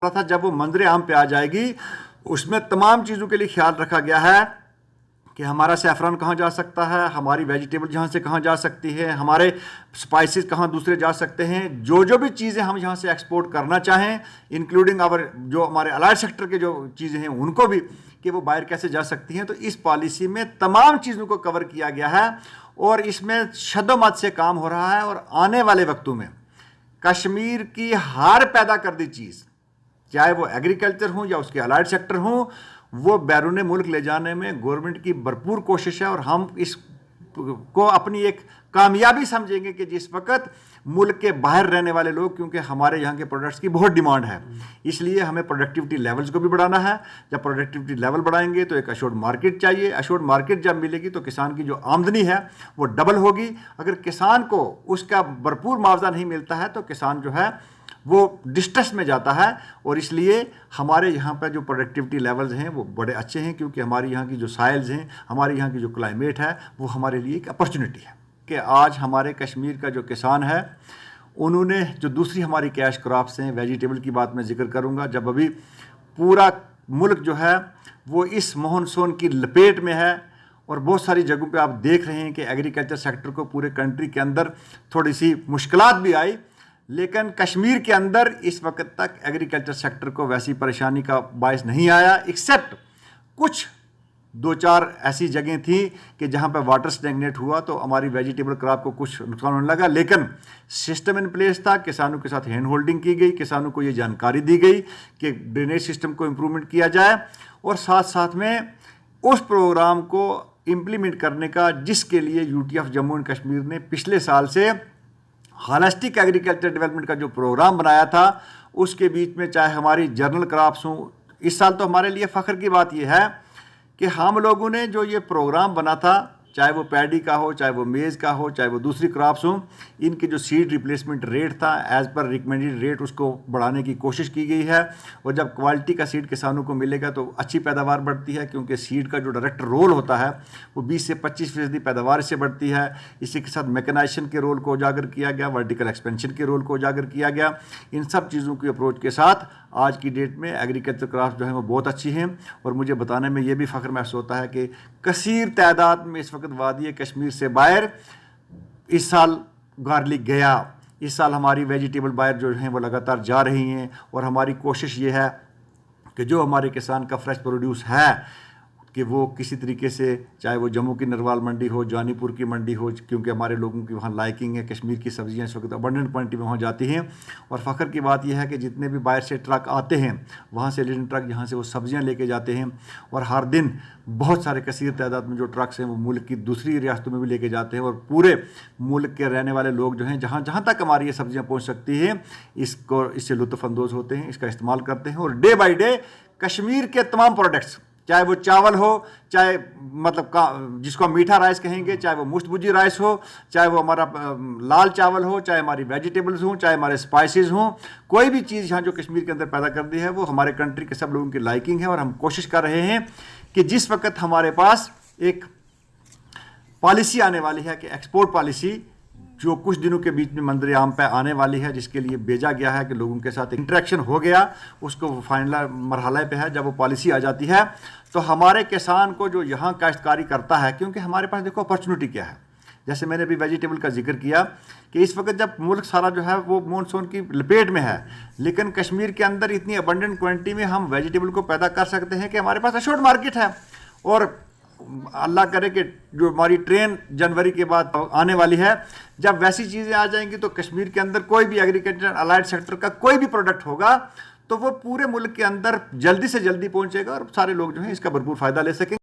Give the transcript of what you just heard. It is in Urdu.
تھا جب وہ منظر عام پہ آ جائے گی اس میں تمام چیزوں کے لیے خیال رکھا گیا ہے کہ ہمارا سیفران کہاں جا سکتا ہے، ہماری ویجیٹیبل جہاں سے کہاں جا سکتی ہے، ہمارے سپائسز کہاں دوسرے جا سکتے ہیں، جو بھی چیزیں ہم یہاں سے ایکسپورٹ کرنا چاہیں انکلوڈنگ جو ہمارے الائڈ سیکٹر کے جو چیزیں ہیں ان کو بھی، کہ وہ باہر کیسے جا سکتی ہیں۔ تو اس پالیسی میں تمام چیزوں کو کور کیا گیا ہے اور اس میں شد و مت سے کام ہو رہا ہے، اور آنے والے وقتوں میں کشمیر کی ہر پیدا کردہ چیز، چاہے وہ ایگریکلچر ہوں یا اس کے الائڈ سیکٹر ہوں، وہ بیرون ملک لے جانے میں گورنمنٹ کی بھرپور کوشش ہے، اور ہم اس کو اپنی ایک کامیابی سمجھیں گے کہ جس وقت ملک کے باہر رہنے والے لوگ، کیونکہ ہمارے یہاں کے پروڈکٹس کی بہت ڈیمانڈ ہے، اس لیے ہمیں پروڈکٹیوٹی لیولز کو بھی بڑھانا ہے۔ جب پروڈکٹیوٹی لیول بڑھائیں گے تو ایک اشورڈ مارکیٹ چاہیے، اشورڈ مارکیٹ جب ملے گی تو کسان کی جو آمدنی ہے وہ ڈبل ہوگی۔ اگر کسان کو اس کا بھرپور معاوضہ نہیں ملتا ہے تو کسان جو ہے وہ ڈسٹریس میں جاتا ہے، اور اس لیے ہمارے یہاں پہ جو پروڈکٹیوٹی لیولز ہیں وہ بڑے اچھے ہیں، کیونکہ ہمارے یہاں کی جو سائلز ہیں، ہمارے یہاں کی جو کلائمیٹ ہے، وہ ہمارے لیے ایک اپرچونٹی ہے کہ آج ہمارے کشمیر کا جو کسان ہے انہوں نے جو دوسری ہماری کیش کراپس ہیں، ویجیٹیبل کی بات میں ذکر کروں گا، جب ابھی پورا ملک جو ہے وہ اس مونسون کی لپیٹ میں ہے، اور بہت ساری جگہوں پہ آپ دیکھ رہے ہیں کہ ایگریکلچر سیکٹر کو پورے کنٹری کے اندر تھوڑی سی مشکلات بھی آئی، لیکن کشمیر کے اندر اس وقت تک ایگریکلچر سیکٹر کو ویسی پریشانی کا باعث نہیں آیا، ایکسیپٹ کچھ دو چار ایسی جگہیں تھیں کہ جہاں پہ واٹر اسٹیگنیٹ ہوا تو ہماری ویجیٹیبل کراپ کو کچھ نقصان ہونے لگا، لیکن سسٹم ان پلیس تھا، کسانوں کے ساتھ ہینڈ ہولڈنگ کی گئی، کسانوں کو یہ جانکاری دی گئی کہ ڈرینیج سسٹم کو امپرومنٹ کیا جائے، اور ساتھ ساتھ میں اس پروگرام کو امپلیمنٹ کرنے کا جس کے لیے U T F Jammu and Kashmir نے پچھلے سال سے ہالسٹک ایگریکلچر ڈیولپمنٹ کا جو پروگرام بنایا تھا، اس کے بیچ میں چاہے ہماری جرنل کراپس ہوں، اس سال تو ہمارے لیے فخر کی بات یہ ہے کہ ہم لوگوں نے جو یہ پروگرام بنا تھا، چاہے وہ پیڈی کا ہو، چاہے وہ میز کا ہو، چاہے وہ دوسری کراپس ہوں، ان کی جو سیڈ ریپلیسمنٹ ریٹ تھا ایز پر ریکمینڈیڈ ریٹ اس کو بڑھانے کی کوشش کی گئی ہے، اور جب کوالٹی کا سیڈ کسانوں کو ملے گا تو اچھی پیداوار بڑھتی ہے، کیونکہ سیڈ کا جو ڈائریکٹ رول ہوتا ہے وہ 20 سے 25% پیداوار سے بڑھتی ہے۔ اسی کے ساتھ میکنائزیشن کے رول کو اجاگر کیا گیا، ورٹیکل ایکسپینشن کے رول کو اجاگر کیا گیا، ان سب چیزوں کی اپروچ کے ساتھ آج کی ڈیٹ میں ایگریکلچر کراپس جو ہیں وہ بہت اچھی ہیں، اور مجھے بتانے میں یہ بھی فخر محسوس ہوتا ہے کہ کثیر تعداد میں اس وقت وادی کشمیر سے باہر اس سال گارلک گیا، اس سال ہماری ویجیٹیبل باہر جو ہیں وہ لگاتار جا رہی ہیں، اور ہماری کوشش یہ ہے کہ جو ہمارے کسان کا فریش پروڈیوس ہے کہ وہ کسی طریقے سے، چاہے وہ جموں کی نروال منڈی ہو، جانی پور کی منڈی ہو، کیونکہ ہمارے لوگوں کی وہاں لائکنگ ہے، کشمیر کی سبزیاں اس وقت ابنڈنٹ کوانٹٹی میں وہاں جاتی ہیں، اور فخر کی بات یہ ہے کہ جتنے بھی باہر سے ٹرک آتے ہیں وہاں سے لیڈنگ ٹرک یہاں سے وہ سبزیاں لے کے جاتے ہیں، اور ہر دن بہت سارے کثیر تعداد میں جو ٹرکس ہیں وہ ملک کی دوسری ریاستوں میں بھی لے کے جاتے ہیں، اور پورے ملک کے رہنے والے لوگ جو ہیں جہاں جہاں تک ہماری یہ سبزیاں پہنچ سکتی ہیں اس سے لطف اندوز ہوتے ہیں، اس کا استعمال کرتے ہیں، اور ڈے بائی ڈے کشمیر کے تمام پروڈکٹس، چاہے وہ چاول ہو، چاہے مطلب جس کو ہم میٹھا رائس کہیں گے، چاہے وہ مشت بجی رائس ہو، چاہے وہ ہمارا لال چاول ہو، چاہے ہماری ویجیٹیبلز ہوں، چاہے ہمارے سپائسز ہوں، کوئی بھی چیز یہاں جو کشمیر کے اندر پیدا کر دی ہے وہ ہمارے کنٹری کے سب لوگوں کی لائکنگ ہے، اور ہم کوشش کر رہے ہیں کہ جس وقت ہمارے پاس ایک پالیسی آنے والی ہے کہ ایکسپورٹ پالیسی جو کچھ دنوں کے بیچ میں منظر عام پہ آنے والی ہے، جس کے لیے بھیجا گیا ہے کہ لوگوں کے ساتھ انٹریکشن ہو گیا، اس کو فائنل مرحلہ پہ ہے، جب وہ پالیسی آ جاتی ہے تو ہمارے کسان کو جو یہاں کاشتکاری کرتا ہے، کیونکہ ہمارے پاس دیکھو اپرچونٹی کیا ہے، جیسے میں نے ابھی ویجیٹیبل کا ذکر کیا کہ اس وقت جب ملک سارا جو ہے وہ مونسون کی لپیٹ میں ہے، لیکن کشمیر کے اندر اتنی ابنڈنٹ کوانٹٹی میں ہم ویجیٹیبل کو پیدا کر سکتے ہیں کہ ہمارے پاس اشورڈ مارکیٹ ہے، اور اللہ کرے کہ جو ہماری ٹرین جنوری کے بعد آنے والی ہے، جب ویسی چیزیں آ جائیں گی تو کشمیر کے اندر کوئی بھی ایگریکلچر الائڈ سیکٹر کا کوئی بھی پروڈکٹ ہوگا تو وہ پورے ملک کے اندر جلدی سے جلدی پہنچے گا، اور سارے لوگ جو ہیں اس کا بھرپور فائدہ لے سکیں گے۔